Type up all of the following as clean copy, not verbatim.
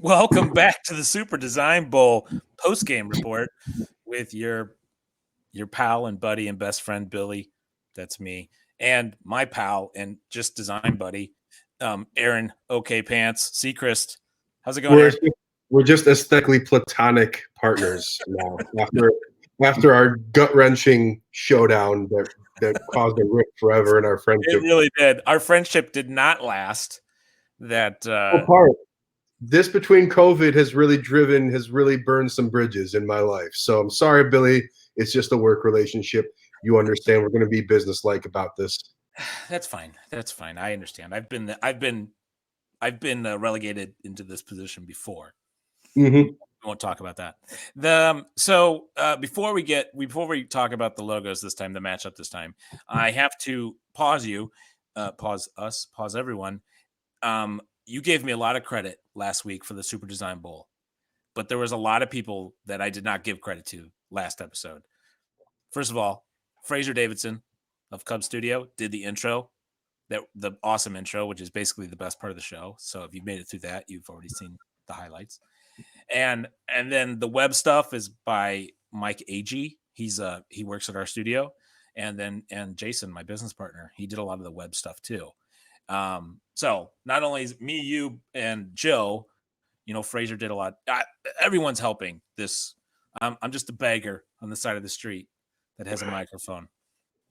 Welcome back to the Super Design Bowl post-game report with your pal and buddy and best friend Billy. That's me. And my pal and just design buddy, Aaron OK Pants, Sechrist. How's it going, Aaron? We're just aesthetically platonic partners now. After our gut-wrenching showdown that caused a rift forever in our friendship. It really did. Our friendship did not last. That apart. This between COVID has really burned some bridges in my life. So I'm sorry, Billy. It's just a work relationship. You understand we're going to be businesslike about this. That's fine. That's fine. I understand. I've been relegated into this position before. Mm-hmm. We won't talk about that. Before we talk about the logos this time, the matchup this time, I have to pause you, pause us, pause everyone. You gave me a lot of credit last week for the Super Design Bowl, but there was a lot of people that I did not give credit to last episode. First of all, Fraser Davidson of Cub Studio did the intro, the awesome intro, which is basically the best part of the show. So if you've made it through that, you've already seen the highlights. And then the web stuff is by Mike Agee. He works at our studio, and Jason, my business partner, he did a lot of the web stuff too. So not only is me, you, and Joe, Fraser did a lot. Everyone's helping this. I'm just a beggar on the side of the street that has a microphone.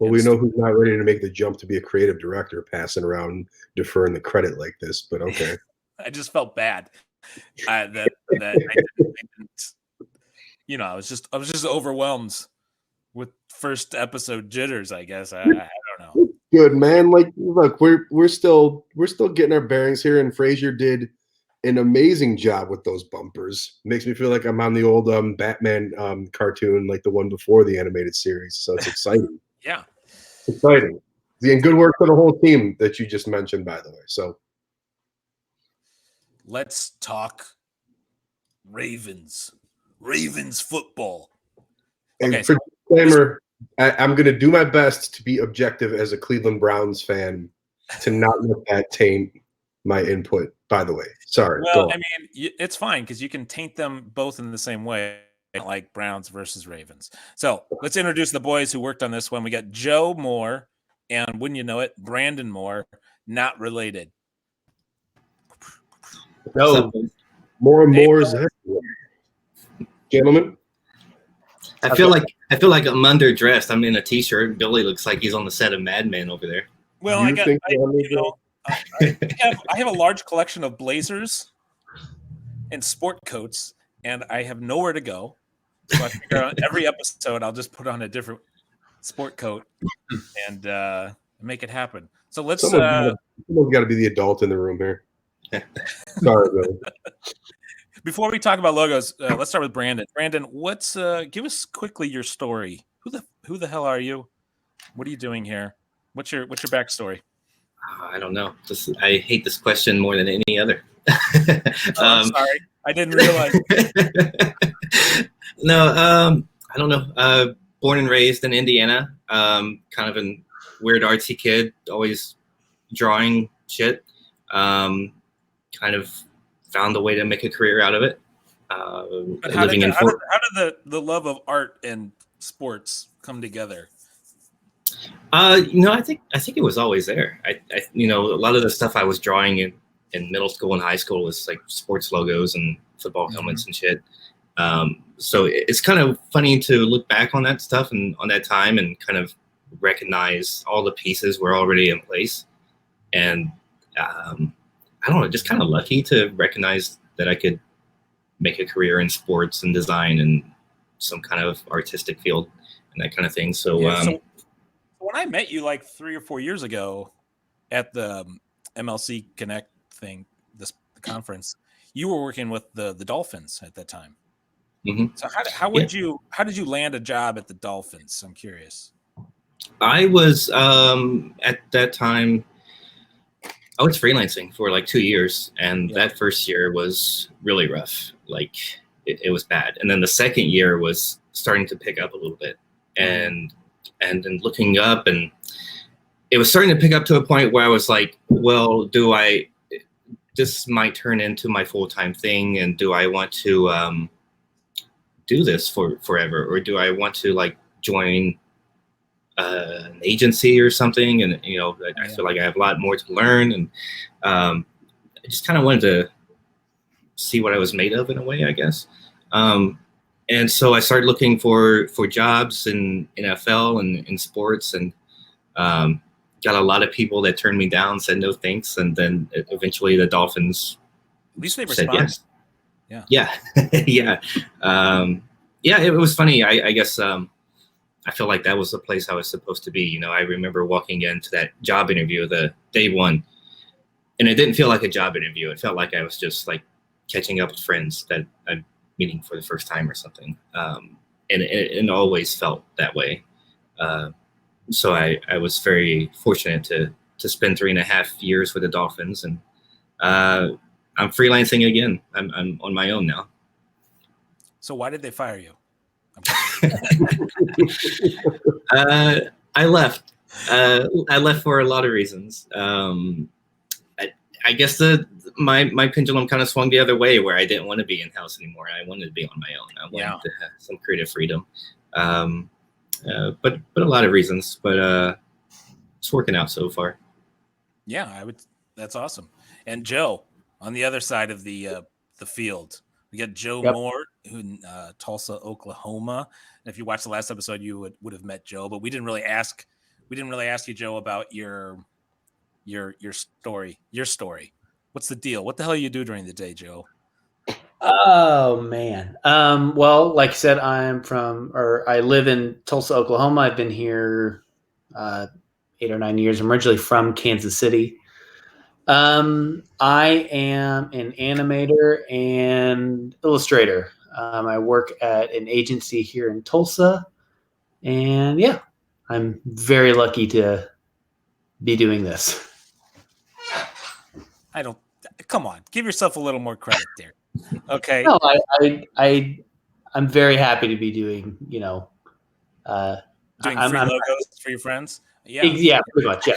Well, we know who's not ready to make the jump to be a creative director, passing around, deferring the credit like this. But okay. I just felt bad that I didn't. I was just overwhelmed with first episode jitters. I guess I don't know. Good, man. Like, look, we're still getting our bearings here, and Fraser did an amazing job with those bumpers. Makes me feel like I'm on the old Batman cartoon, like the one before the animated series. So it's exciting. Yeah, it's exciting. And good work for the whole team that you just mentioned, by the way. So let's talk Ravens football. Okay. And for disclaimer, I'm going to do my best to be objective as a Cleveland Browns fan, to not let that taint my input, by the way. Sorry. Well, I mean, it's fine because you can taint them both in the same way, like Browns versus Ravens. So let's introduce the boys who worked on this one. We got Joe Moore and, wouldn't you know it, Brandon Moore, not related. No, more and more is gentlemen. I feel like I'm underdressed. I'm in a t-shirt. Billy looks like he's on the set of Mad Men over there. Well, I have a large collection of blazers and sport coats, and I have nowhere to go. So I figure out every episode I'll just put on a different sport coat and make it happen. So let's. Someone's got to be the adult in the room here. Sorry, Billy. Before we talk about logos, let's start with Brandon. Brandon, give us quickly your story. Who the hell are you? What are you doing here? What's your backstory? I don't know. I hate this question more than any other. I'm sorry, I didn't realize. No, I don't know. Born and raised in Indiana. Kind of a weird artsy kid, always drawing shit. Kind of found a way to make a career out of it. How did the love of art and sports come together? I think it was always there. I a lot of the stuff I was drawing in middle school and high school was like sports logos and football helmets and shit. So it's kind of funny to look back on that stuff and on that time and kind of recognize all the pieces were already in place. And I don't know, just kind of lucky to recognize that I could make a career in sports and design and some kind of artistic field and that kind of thing. So, so when I met you like 3 or 4 years ago at the MLC Connect thing, the conference, you were working with the Dolphins at that time. Mm-hmm. So how did you land a job at the Dolphins? I'm curious. I was at that time, I was freelancing for like 2 years, and that first year was really rough. Like it was bad. And then the second year was starting to pick up a little bit, and then looking up, and it was starting to pick up to a point where I was like, well, do I this might turn into my full-time thing, and do I want to do this forever, or do I want to like join an agency or something? And I feel like I have a lot more to learn, and I just kind of wanted to see what I was made of in a way, I guess. And so I started looking for jobs in NFL and in sports, and got a lot of people that turned me down, said no thanks, and then eventually the Dolphins At least they said responded. yes. Yeah. Yeah. It was funny. I guess I feel like that was the place I was supposed to be. I remember walking into that job interview the day one, and it didn't feel like a job interview. It felt like I was just like catching up with friends that I'm meeting for the first time or something. And it always felt that way. So I was very fortunate to spend 3.5 years with the Dolphins, and I'm freelancing again. I'm on my own now. So why did they fire you? I left. I left for a lot of reasons. I guess my pendulum kind of swung the other way, where I didn't want to be in house anymore. I wanted to be on my own. I wanted to have some creative freedom. But a lot of reasons. But it's working out so far. Yeah, that's awesome. And Joe, on the other side of the field, we got Joe Moore, who in Tulsa, Oklahoma. And if you watched the last episode, you would have met Joe, but we didn't really ask you, Joe, about your story. Your story. What's the deal? What the hell do you do during the day, Joe? Oh man. Well, like I said, I live in Tulsa, Oklahoma. I've been here 8 or 9 years. I'm originally from Kansas City. I am an animator and illustrator. I work at an agency here in Tulsa, and yeah, I'm very lucky to be doing this. Come on, give yourself a little more credit there. Okay. No, I'm very happy to be doing, doing free logos for your friends. Yeah. Yeah, pretty much. Yeah.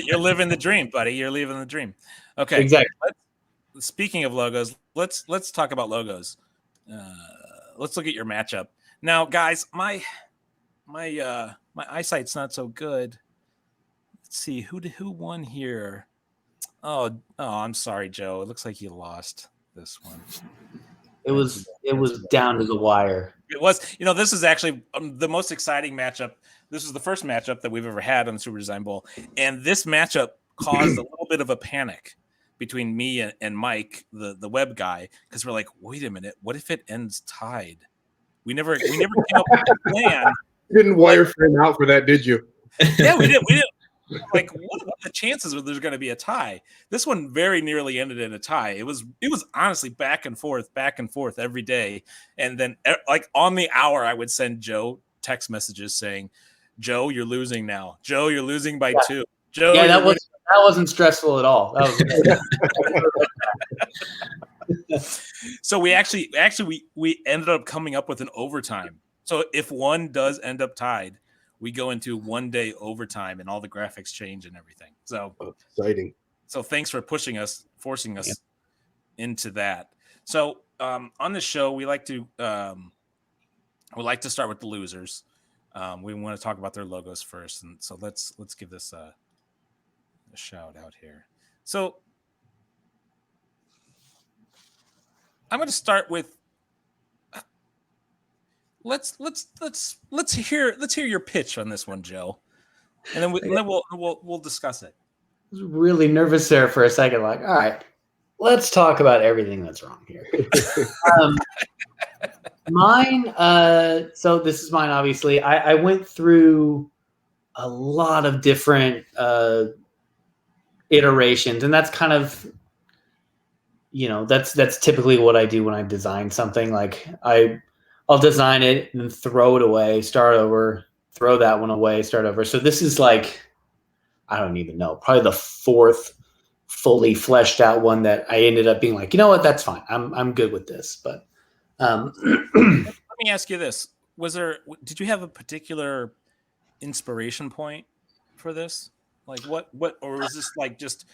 You're living the dream, buddy. You're living the dream. Okay. Exactly. Speaking of logos, let's talk about logos. Let's look at your matchup. Now, guys, my eyesight's not so good. Let's see who won here. Oh, I'm sorry, Joe. It looks like you lost this one. It was down to the wire. It was. This is actually the most exciting matchup. This is the first matchup that we've ever had on the Super Design Bowl, and this matchup caused a little bit of a panic between me and Mike, the web guy, because we're like, wait a minute, what if it ends tied? We never came up with a plan. You didn't wireframe out for that, did you? Yeah, we did. Like, what are the chances that there's going to be a tie? This one very nearly ended in a tie. It was honestly back and forth every day. And then like on the hour, I would send Joe text messages saying, Joe, you're losing now. Joe, you're losing by 2. Joe, yeah, that wasn't stressful at all. That was So we actually we ended up coming up with an overtime. So if one does end up tied, we go into 1 day overtime, and all the graphics change and everything. So exciting. So thanks for forcing us into that. So on the show, we like to start with the losers. We want to talk about their logos first, and so let's give this a shout out here. So I'm going to start with. Let's hear your pitch on this one, Joe, and then we'll discuss it. I was really nervous there for a second. Like, all right, let's talk about everything that's wrong here. Mine. So this is mine. Obviously, I went through a lot of different iterations, and that's kind of, that's typically what I do when I design something. Like I'll design it and throw it away, start over, throw that one away, start over. So this is like, I don't even know, probably the 4th fully fleshed out one that I ended up being like, you know what, that's fine. I'm good with this. But let me ask you this: did you have a particular inspiration point for this? Like what, or was this like just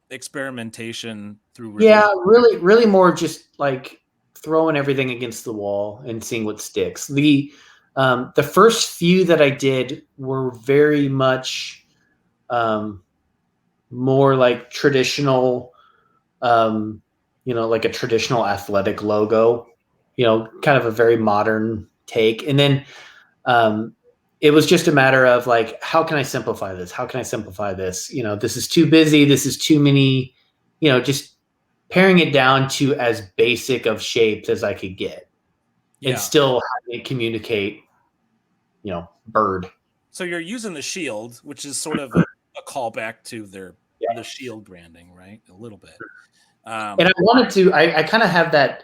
experimentation through Yeah, revision. really more just like throwing everything against the wall and seeing what sticks. The first few that I did were very much more like traditional, like a traditional athletic logo, kind of a very modern take. And then it was just a matter of like, how can I simplify this? How can I simplify this? This is too busy. This is too many, just paring it down to as basic of shapes as I could get and still having it communicate, bird. So you're using the shield, which is sort of a callback to the shield branding, right? A little bit. And I wanted to, I kind of have that,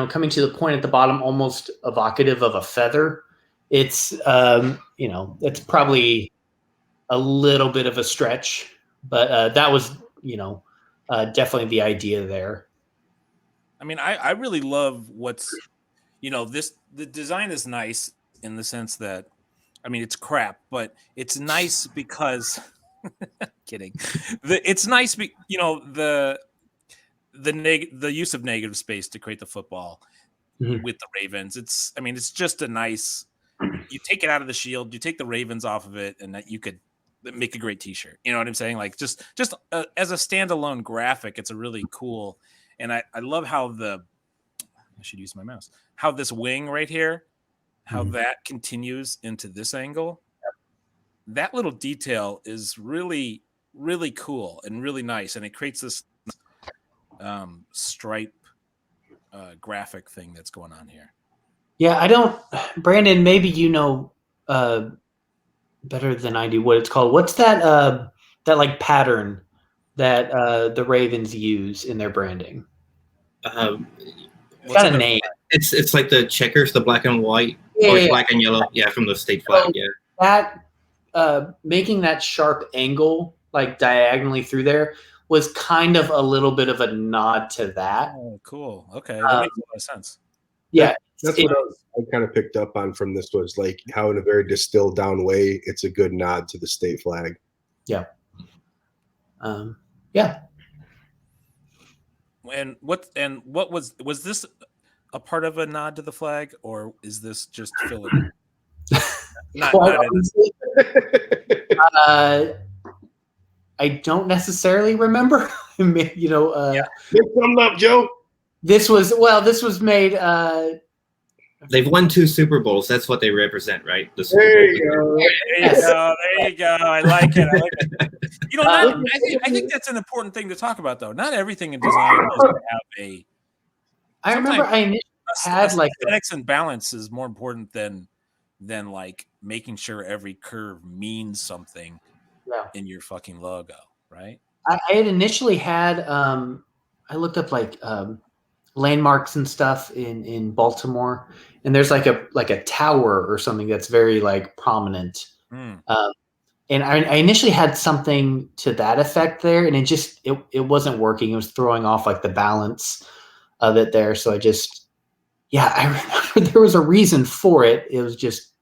coming to the point at the bottom, almost evocative of a feather. It's, it's probably a little bit of a stretch, but that was, definitely the idea there. I mean, I really love what's, the design is nice in the sense that, I mean, it's crap, but it's nice because kidding. It's nice, the use of negative space to create the football with the Ravens. It's just a nice, you take it out of the shield, you take the Ravens off of it, and that you could make a great t-shirt. You know what I'm saying? Like just as a standalone graphic, it's a really cool. And I love how I should use my mouse, how this wing right here, how that continues into this angle. That little detail is really, really cool and really nice. And it creates this stripe graphic thing that's going on here. Yeah, Brandon, maybe better than I do what it's called. What's that like pattern that the Ravens use in their branding? It's got a name. It's like the checkers, the black and white, black and yellow. Yeah, from the state flag. Yeah, that making that sharp angle like diagonally through there was kind of a little bit of a nod to that. Oh, cool. Okay, that makes a lot of sense. Yeah, that's what I kind of picked up on from this was like how in a very distilled down way, it's a good nod to the state flag. Yeah. Yeah. And what was this a part of a nod to the flag, or is this just filler? I don't necessarily remember. Pick something up, Joe. This was made. They've won 2 Super Bowls. That's what they represent, right? The Super There Bowl. you go. There you go. I like it. I think that's an important thing to talk about, though. Not everything in design doesn't have a. I remember I initially had like aesthetics and balance is more important than like making sure every curve means something in your fucking logo, right? I had initially had I looked up like landmarks and stuff in Baltimore, and there's like a tower or something that's very like prominent. And I initially had something to that effect there, and it wasn't working. It was throwing off like the balance of it there. So I remember there was a reason for it. It was just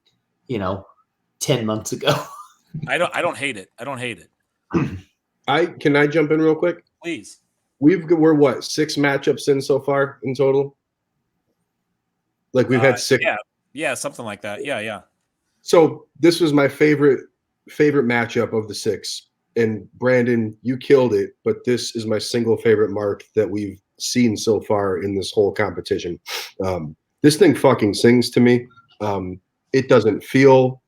10 months ago. I don't hate it. I don't hate it. Can I jump in real quick? Please. We're what, 6 matchups in so far in total? Like we've had 6. Yeah, something like that. Yeah. So this was my favorite matchup of the 6. And Brandon, you killed it, but this is my single favorite mark that we've seen so far in this whole competition. This thing fucking sings to me. It doesn't feel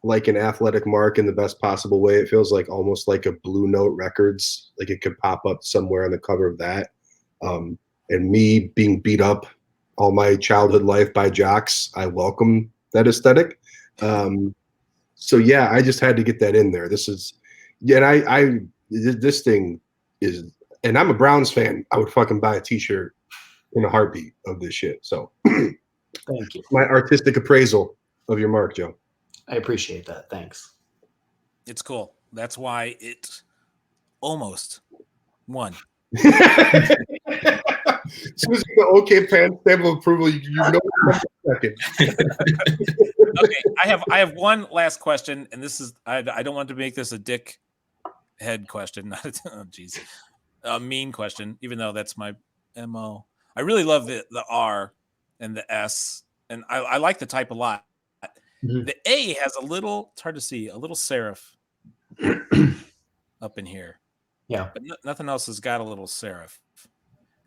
like an athletic mark in the best possible way. It feels like almost like a Blue Note Records, like it could pop up somewhere on the cover of that. And me being beat up all my childhood life by jocks, I welcome that aesthetic. So yeah, I just had to get that in there. This is, and this thing is, and I'm a Browns fan. I would fucking buy a t-shirt in a heartbeat of this shit. So thank you. My artistic appraisal of your mark, Joe. I appreciate that. Thanks. It's cool. That's why it almost won. As soon as the OK Pan stamp of approval, second. Okay, I have one last question, and this is I don't want to make this a dick head question, not a mean question, even though that's my MO. I really love the R and the S, and I like the type a lot. Mhm. The A has a little, it's hard to see, a little serif up in here. Yeah. But nothing else has got a little serif.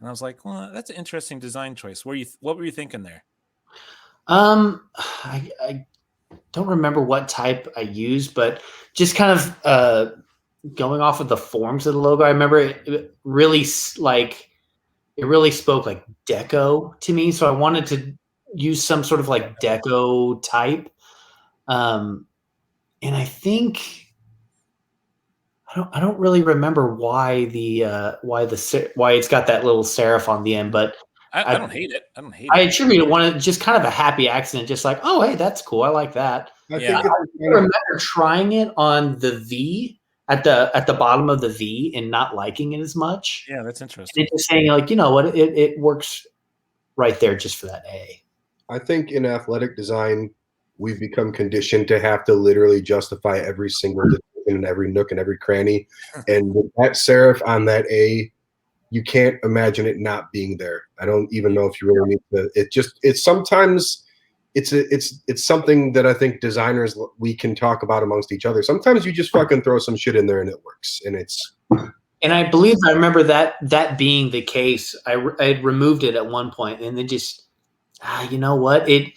And I was like, well, that's an interesting design choice. What were you thinking there? I don't remember what type I used, but just kind of going off of the forms of the logo, I remember it really spoke like deco to me. So I wanted to use some sort of like deco type. And I think I don't really remember why it's got that little serif on the end, but I don't hate it. I don't hate I it. attribute it just kind of a happy accident, just like, oh, hey, that's cool. I like that. I Yeah. think I remember trying it on the V at the bottom of the V and not liking it as much. Yeah, that's interesting. And just saying, like, you know what, it works right there just for that A. I think in athletic design, we've become conditioned to have to literally justify every single decision and every nook and every cranny. And with that serif on that A, you can't imagine it not being there. I don't even know if you really need to. It's sometimes it's something that I think designers, we can talk about amongst each other. Sometimes you just fucking throw some shit in there and it works. And it's. And I believe I remember that being the case. I had removed it at one point, and then just you know what, it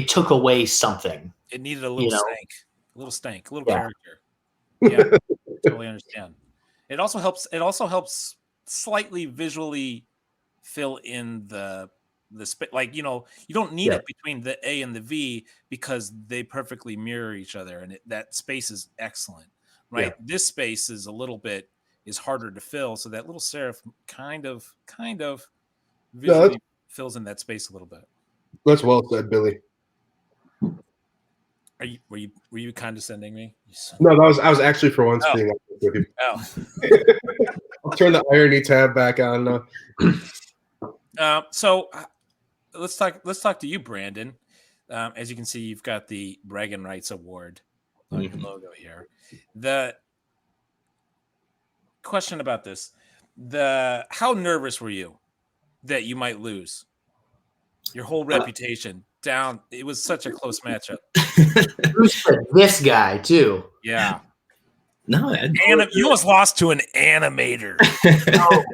took away something. It needed a little stank, a little Yeah. character. Yeah, totally understand. It also helps slightly visually fill in the space. Like, you don't need it between the A and the V because they perfectly mirror each other, and that space is excellent, right? Yeah. This space is is harder to fill, so that little serif kind of visually fills in that space a little bit. That's well said, Billy. Were you condescending me? No, I was actually for once being honest with you. Oh. I'll turn the irony tab back on now. So let's talk to you, Brandon. As you can see, you've got the Bragging Rights Award on your logo here. The question about this: how nervous were you that you might lose your whole reputation down? It was such a close matchup. This guy too. Yeah. No, You almost lost to an animator. Oh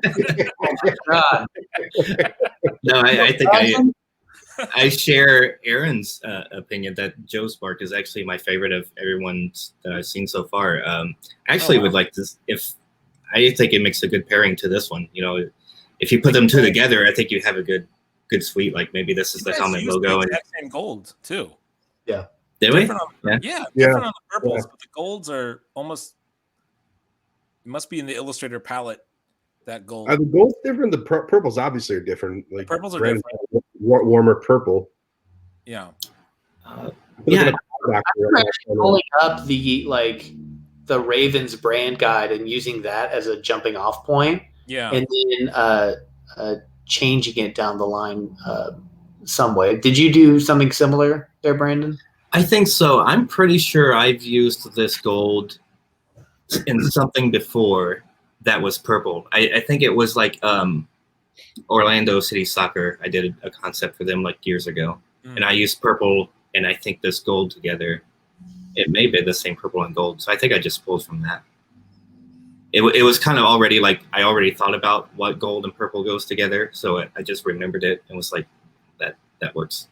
God. No, I think I share Aaron's opinion that Joe Spark is actually my favorite of everyone that I've seen so far. Would like this. If I think it makes a good pairing to this one. If you put them two together, I think you have a good suite. Like maybe this is the common logo and same gold too. Yeah. Did we? Different on the purples, but the golds are almost. It must be in the Illustrator palette. That gold. The gold's different. The purples obviously are different. Like purples are different. Warmer purple. Yeah. I'm pulling up the Ravens brand guide and using that as a jumping off point. Yeah. And then changing it down the line some way. Did you do something similar there, Brandon? I think so. I'm pretty sure I've used this gold in something before that was purple. I think it was like Orlando City Soccer. I did a concept for them like years ago, and I used purple and I think this gold together. It may be the same purple and gold, so I think I just pulled from that. It was kind of already like I already thought about what gold and purple goes together, so I just remembered it and was like, that works.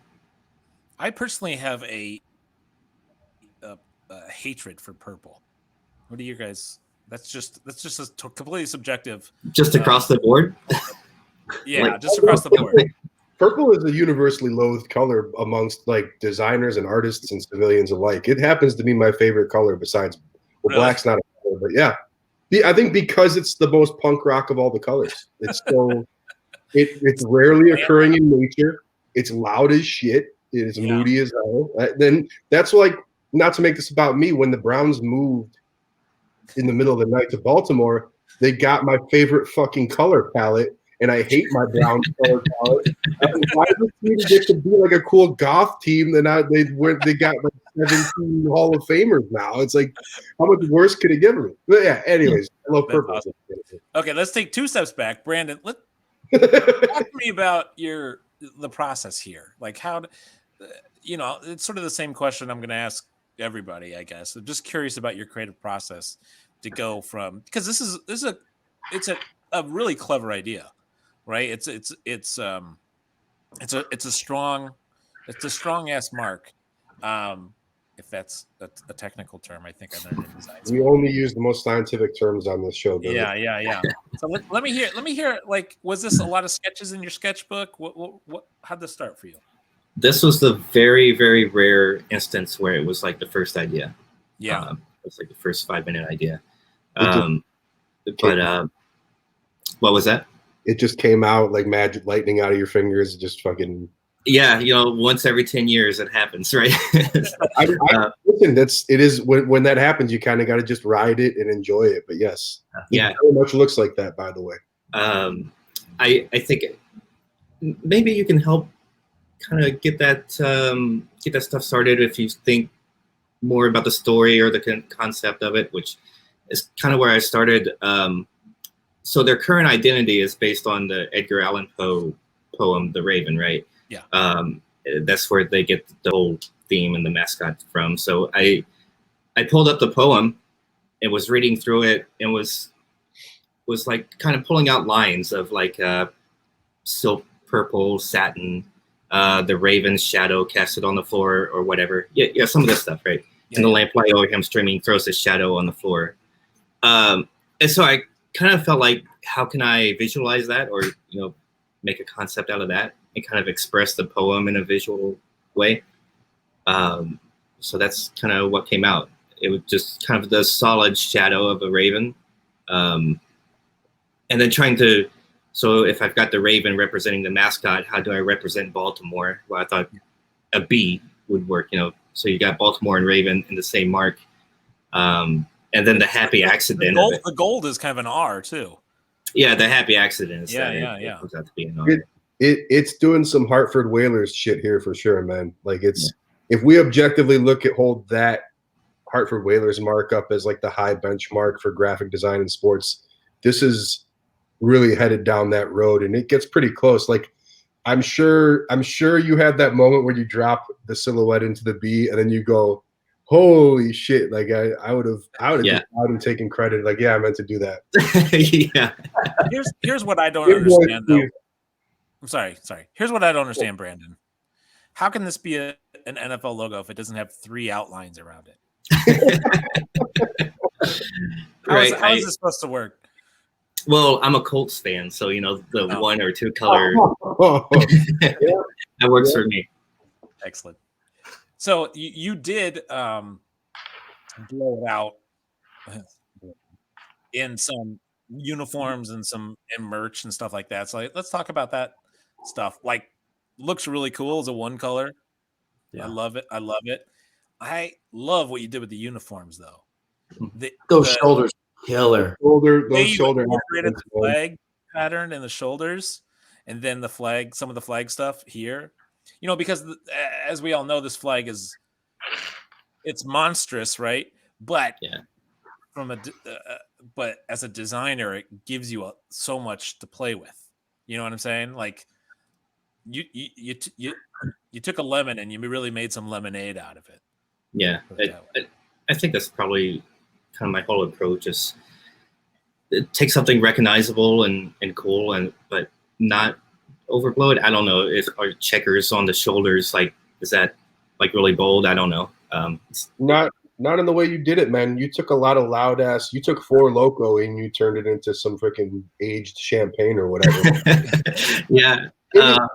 I personally have a hatred for purple. What do you guys? That's just completely subjective. Just across the board. Yeah, just across the board. Purple is a universally loathed color amongst like designers and artists and civilians alike. It happens to be my favorite color besides black's not a color, but yeah. I think because it's the most punk rock of all the colors. It's so it's rarely occurring in nature. It's loud as shit. It is moody as hell. Then that's like, not to make this about me, when the Browns moved in the middle of the night to Baltimore, they got my favorite fucking color palette, and I hate my brown color palette. Why does it get to be like a cool goth team? Then they got like 17 Hall of Famers now. It's like, how much worse could it get me? But yeah, anyways, I love That's purple. awesome. Okay, let's take 2 steps back. Brandon, talk to me about the process here. Like how, it's sort of the same question I'm going to ask everybody, I guess. I'm just curious about your creative process to go from, because this is a really clever idea, right? It's a strong ass mark. If that's a technical term, I think I learned in design We school. only use the most scientific terms on this show, Billy. Yeah. So let me hear. Like, was this a lot of sketches in your sketchbook? How'd this start for you? This was the very, very rare instance where it was like the first idea. Yeah. It was like the first 5-minute idea. It What was that? It just came out like magic lightning out of your fingers. Just fucking. Yeah, once every 10 years it happens, right? Listen, it is when that happens, you kind of got to just ride it and enjoy it. But yes, yeah, it very much looks like that. By the way, I think maybe you can help kind of get that stuff started if you think more about the story or the concept of it, which is kind of where I started. So their current identity is based on the Edgar Allan Poe poem, The Raven, right? Yeah. That's where they get the whole theme and the mascot from. So I pulled up the poem and was reading through it and was like kind of pulling out lines of like silk purple satin, the raven's shadow casted on the floor or whatever. Yeah, some of this stuff, right? Yeah, and the lamplight over him streaming throws his shadow on the floor. And so I kind of felt like, how can I visualize that or make a concept out of that and kind of express the poem in a visual way. So that's kind of what came out. It was just kind of the solid shadow of a raven. And then so if I've got the raven representing the mascot, how do I represent Baltimore? Well, I thought a B would work, so you got Baltimore and raven in the same mark. And then the happy accident. The gold is kind of an R too. Yeah, the happy accident is yeah. It comes out to be an R. It's doing some Hartford Whalers shit here for sure, man. Like if we objectively hold that Hartford Whalers mark up as like the high benchmark for graphic design in sports, this is really headed down that road, and it gets pretty close. Like I'm sure you had that moment where you drop the silhouette into the B and then you go, holy shit. Like I would have just out and taken credit. Like, yeah, I meant to do that. Yeah. Here's what I don't understand though. I'm sorry. Here's what I don't understand, Brandon. How can this be an NFL logo if it doesn't have 3 outlines around it? How is this supposed to work? Well, I'm a Colts fan, so the 1 or 2 color that works for me. Excellent. So you did blow it out in some uniforms and some merch and stuff like that. So let's talk about that stuff. Like, looks really cool as a 1 color. Yeah. I love it. I love what you did with the uniforms though. Those shoulders killer. Those shoulder the flag pattern in the shoulders, and then some of the flag stuff here. Because as we all know, this flag it's monstrous, right? But but as a designer, it gives you so much to play with. You know what I'm saying? Like you took a lemon and you really made some lemonade out of it. Yeah, I think that's probably kind of my whole approach is take something recognizable and cool, but not overblow it. I don't know if our checkers on the shoulders, like, is that like really bold? I don't know. Not in the way you did it, man. You took a lot of loud ass. You took 4 Loko and you turned it into some freaking aged champagne or whatever. Yeah.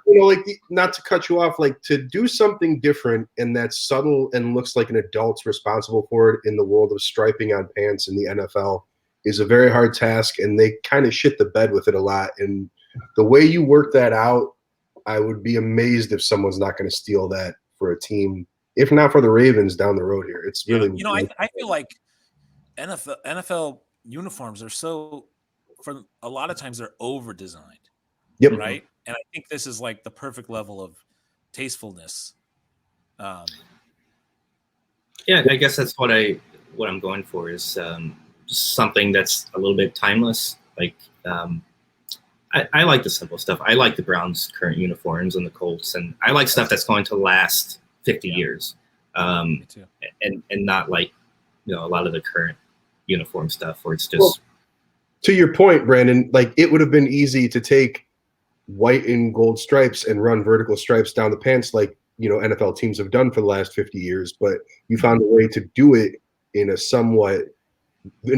Like, not to cut you off, like, to do something different and that's subtle and looks like an adult's responsible for it in the world of striping on pants in the NFL is a very hard task, and they kind of shit the bed with it a lot. And the way you work that out, I would be amazed if someone's not going to steal that for a team, if not for the Ravens down the road here. It's really, I feel like NFL uniforms are so, for a lot of times, they're over designed. Yep. Right. And I think this is like the perfect level of tastefulness. Yeah, I guess that's what I'm going for is just something that's a little bit timeless. Like I like the simple stuff. I like the Browns' current uniforms and the Colts, and I like stuff that's going to last 50 years, Me too. and not like a lot of the current uniform stuff where it's just. Well, to your point, Brandon, like it would have been easy to take white and gold stripes and run vertical stripes down the pants like NFL teams have done for the last 50 years, but you found a way to do it in a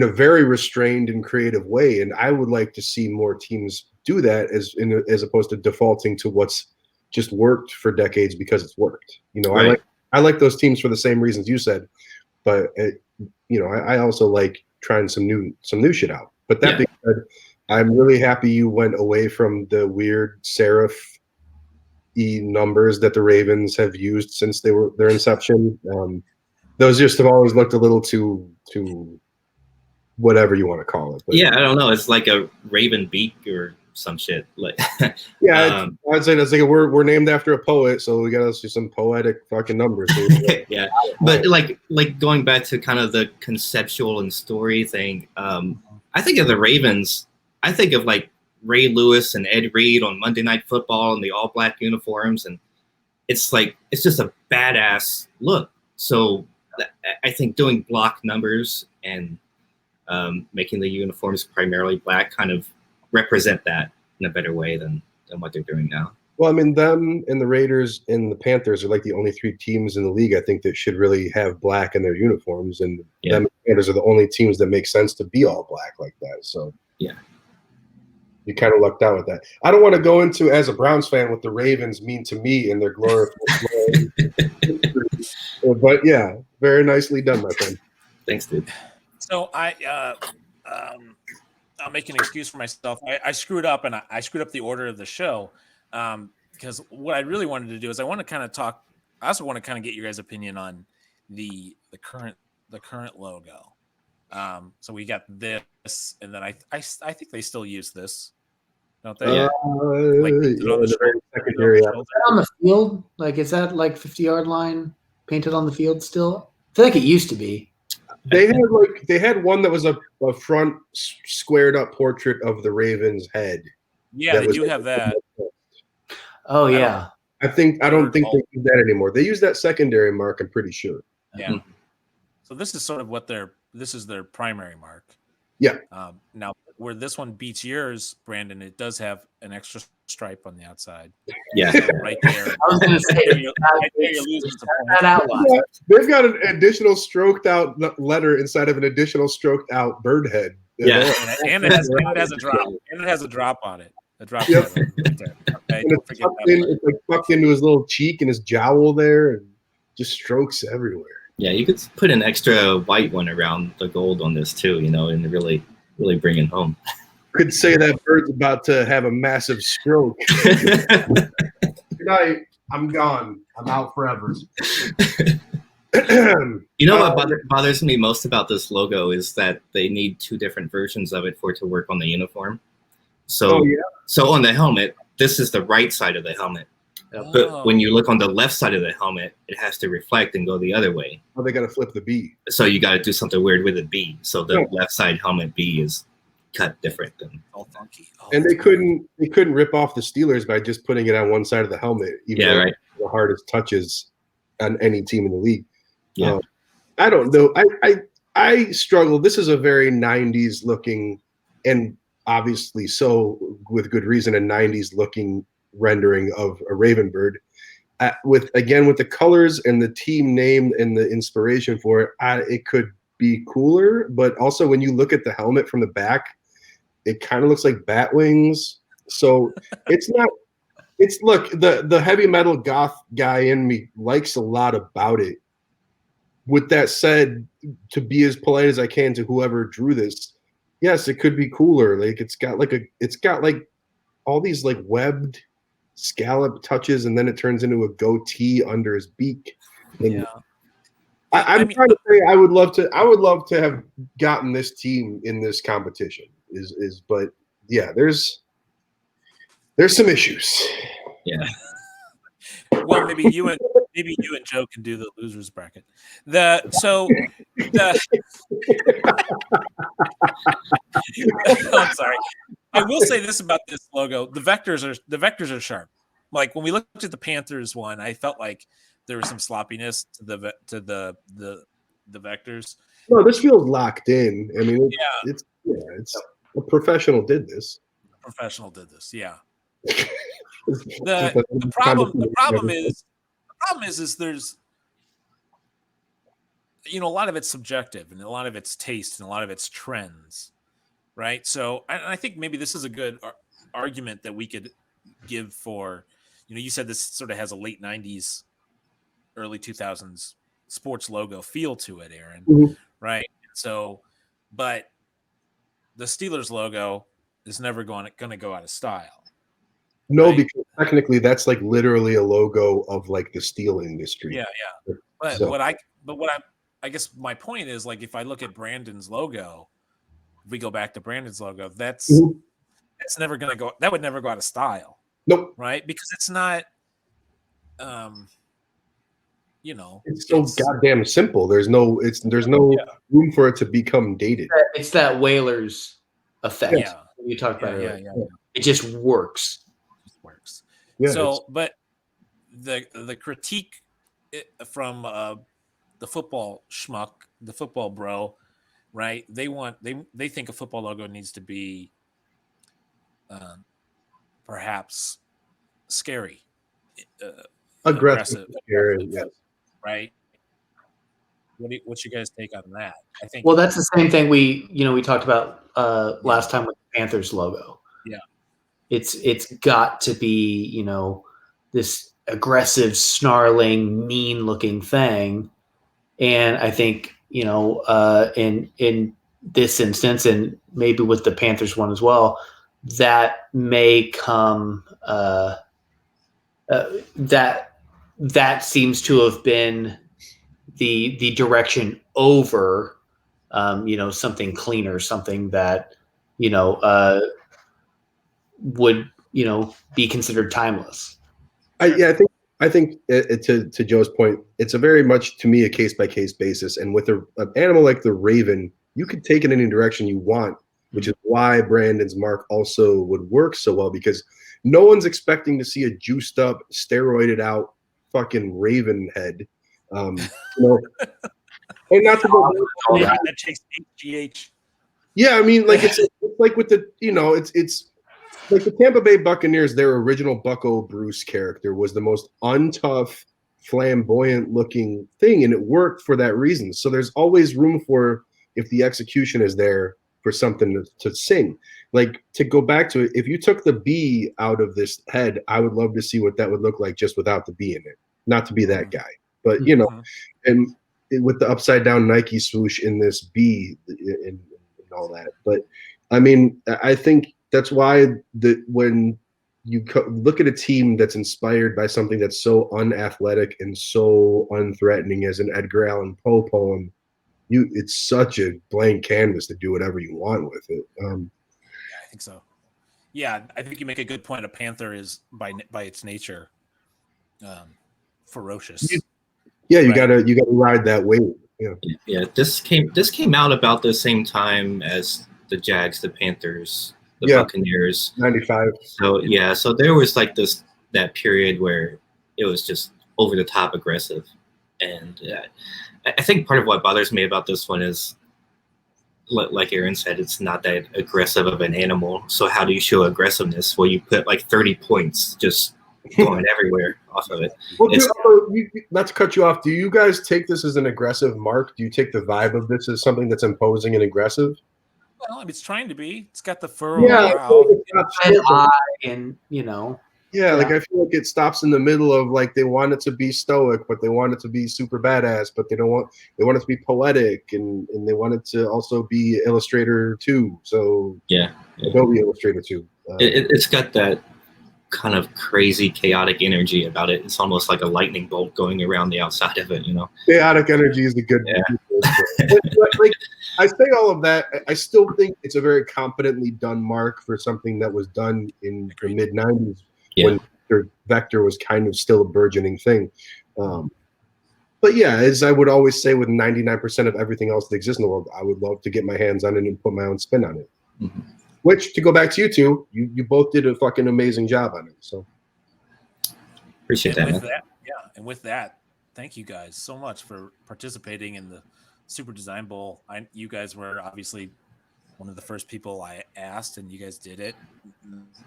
very restrained and creative way. And I would like to see more teams do that as opposed to defaulting to what's just worked for decades because it's worked. Right. I like those teams for the same reasons you said, but I also like trying some new shit out. But that being said, I'm really happy you went away from the weird serif numbers that the Ravens have used since their inception. Those just have always looked a little too whatever you want to call it. But, yeah, I don't know. It's like a raven beak or some shit. Like yeah, I'd say that's like we're named after a poet, so we got to do some poetic fucking numbers. Yeah, but like going back to kind of the conceptual and story thing. I think of the Ravens. I think of like Ray Lewis and Ed Reed on Monday Night Football in the all black uniforms, and it's just a badass look. So I think doing block numbers and making the uniforms primarily black kind of represent that in a better way than what they're doing now. Well, I mean, them and the Raiders and the Panthers are like the only three teams in the league I think that should really have black in their uniforms, and them and the Panthers are the only teams that make sense to be all black like that. So yeah, you kind of lucked out with that. I don't want to go into, as a Browns fan, what the Ravens mean to me in their glorious but yeah, very nicely done, my friend. Thanks, dude. So I'll make an excuse for myself. I screwed up, and I screwed up the order of the show because what I really wanted to do is I want to kind of talk. I also want to kind of get your guys' opinion on the current logo. So we got this, and then I think they still use this, don't they? Yeah. Secondary. On the field, like is that like 50-yard line painted on the field still? I feel like it used to be. They had one that was a front squared up portrait of the Raven's head. Yeah, they do have that. Oh yeah. I don't think they use that anymore. They use that secondary mark, I'm pretty sure. Yeah. So this is sort of this is their primary mark. Yeah. Now where this one beats yours, Brandon, it does have an extra stripe on the outside. Yeah. So right there. I was gonna say you're losing some points. that outline. They've got an additional stroked out letter inside of an additional stroked out bird head. Yeah. And it has a drop. And it has a drop on it. A drop. Yep. Right there. Okay, And don't forget that. it's like tucked into his little cheek and his jowl there, and just strokes everywhere. Yeah, you could put an extra white one around the gold on this too, and really bring it home. Could say that bird's about to have a massive stroke. Good night. I'm gone. I'm out forever. What bothers me most about this logo is that they need two different versions of it for it to work on the uniform. So, So on the helmet, this is the right side of the helmet. But when you look on the left side of the helmet, it has to reflect and go the other way. Oh, they got to flip the B. So you got to do something weird with the B. So the left side helmet B is cut different than. All funky. And they couldn't rip off the Steelers by just putting it on one side of the helmet. Even though the hardest touches on any team in the league. Yeah. I don't know. I struggle. This is a very 90s looking, and obviously so with good reason, a 90s looking rendering of a Raven bird. With the colors and the team name and the inspiration for it, it could be cooler. But also when you look at the helmet from the back, it kind of looks like bat wings. So it's not. It's look, the heavy metal goth guy in me likes a lot about it. With that said, to be as polite as I can to whoever drew this, yes, it could be cooler. Like it's got all these like webbed scallop touches, and then it turns into a goatee under his beak. And I'm trying to say I would love to have gotten this team in this competition. But yeah, there's some issues. Yeah. Well, maybe you Maybe you and Joe can do the losers bracket. The I'm sorry. I will say this about this logo: the vectors are sharp. Like when we looked at the Panthers one, I felt like there was some sloppiness to the vectors. No, this feels locked in. I mean, it's a professional did this. A professional did this, yeah. The problem is there's a lot of it's subjective and a lot of it's taste and a lot of it's trends, right? So I think maybe this is a good argument that we could give for, you said this sort of has a late 90s, early 2000s sports logo feel to it, Aaron, right? So, but the Steelers logo is never going to go out of style. No, right? Because technically that's like literally a logo of like the steel industry. Yeah. But I guess my point is, like, if I look at Brandon's logo, if we go back to Brandon's logo, that's never going to go. That would never go out of style. Nope. Right? Because it's not. It's so goddamn simple. There's no room for it to become dated. It's that Whalers effect. Yeah. You talked about it. Yeah. It just works. Yeah, so, but the critique from the football schmuck, the football bro, right? They think a football logo needs to be perhaps scary, aggressive, scary, yes. Right? What's your guys' take on that? I think. Well, that's the same thing we talked about last time with the Panthers logo. Yeah. It's got to be, this aggressive, snarling, mean-looking thing. And I think, in this instance, and maybe with the Panthers one as well, that may come that seems to have been the direction over, something cleaner, something that, would, be considered timeless. I think to Joe's point, it's a very much, to me, a case-by-case basis. And with an animal like the Raven, you could take it in any direction you want, which is why Brandon's mark also would work so well, because no one's expecting to see a juiced up, steroided out fucking Raven head. And not to go that takes HGH. Yeah, I mean, like it's like with the, it's like the Tampa Bay Buccaneers, their original Bucko Bruce character was the most untough, flamboyant looking thing, and it worked for that reason. So there's always room for, if the execution is there, for something to sing. Like, to go back to it, if you took the B out of this head, I would love to see what that would look like just without the B in it. Not to be that guy, but and with the upside down Nike swoosh in this B and all that. But I mean, I think that's why when you look at a team that's inspired by something that's so unathletic and so unthreatening as an Edgar Allan Poe poem, it's such a blank canvas to do whatever you want with it. Yeah, I think so. Yeah, I think you make a good point. A panther is by its nature ferocious. You gotta ride that wave. Yeah. This came out about the same time as the Jags, the Panthers, the Buccaneers. 95. So there was like that period where it was just over the top aggressive, and I think part of what bothers me about this one is, like Aaron said, it's not that aggressive of an animal. So how do you show aggressiveness? Well, you put like 30 points just going everywhere off of it. Well, not to cut you off, do you guys take this as an aggressive mark? Do you take the vibe of this as something that's imposing and aggressive? Well, it's trying to be. It's got the furrow brow. And like I feel like it stops in the middle of, like, they want it to be stoic, but they want it to be super badass, but they want it to be poetic, and they want it to also be Illustrator too. So Adobe Illustrator too. It's got that kind of crazy chaotic energy about it. It's almost like a lightning bolt going around the outside of it, Chaotic energy is a good like, I say all of that, I still think it's a very competently done mark for something that was done in the mid-90s when Vector was kind of still a burgeoning thing. But yeah, as I would always say with 99% of everything else that exists in the world, I would love to get my hands on it and put my own spin on it. Mm-hmm. Which, to go back to you two, you both did a fucking amazing job on it. So appreciate and that, with man. that, yeah, and with that, thank you guys so much for participating in the Super Design Bowl. You guys were obviously one of the first people I asked, and you guys did it,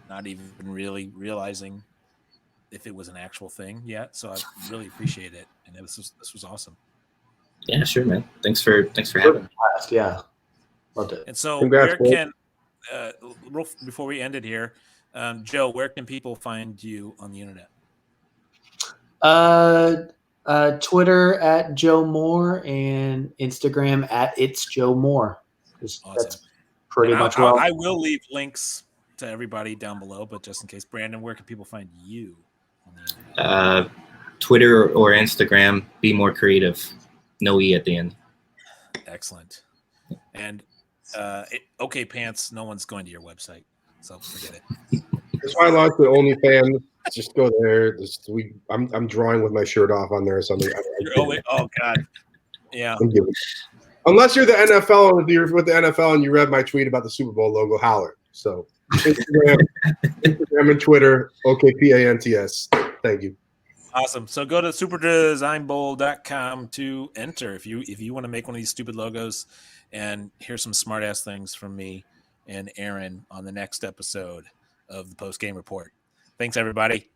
not even really realizing if it was an actual thing yet. So I really appreciate it, and this was awesome. Yeah, sure, man. Thanks for having me. Yeah, loved it. And so, Congrats, where can before we end it here, Joe, where can people find you on the internet? Twitter at Joe Moore and Instagram at It's Joe Moore. Awesome. That's pretty and much I will leave links to everybody down below, but just in case, Brandon, where can people find you on the internet? Twitter or Instagram. Be more creative. No E at the end. Excellent. And okay, pants. No one's going to your website, so forget it. that's why I like the OnlyFans. Just go there. I'm drawing with my shirt off on there or something. Oh God, yeah. Unless you're the NFL, and you're with the NFL and you read my tweet about the Super Bowl logo, holler. So Instagram and Twitter, OKPANTS. Thank you. Awesome. So go to superdesignbowl.com to enter if you want to make one of these stupid logos and hear some smart ass things from me and Aaron on the next episode of the Post Game Report. Thanks, everybody.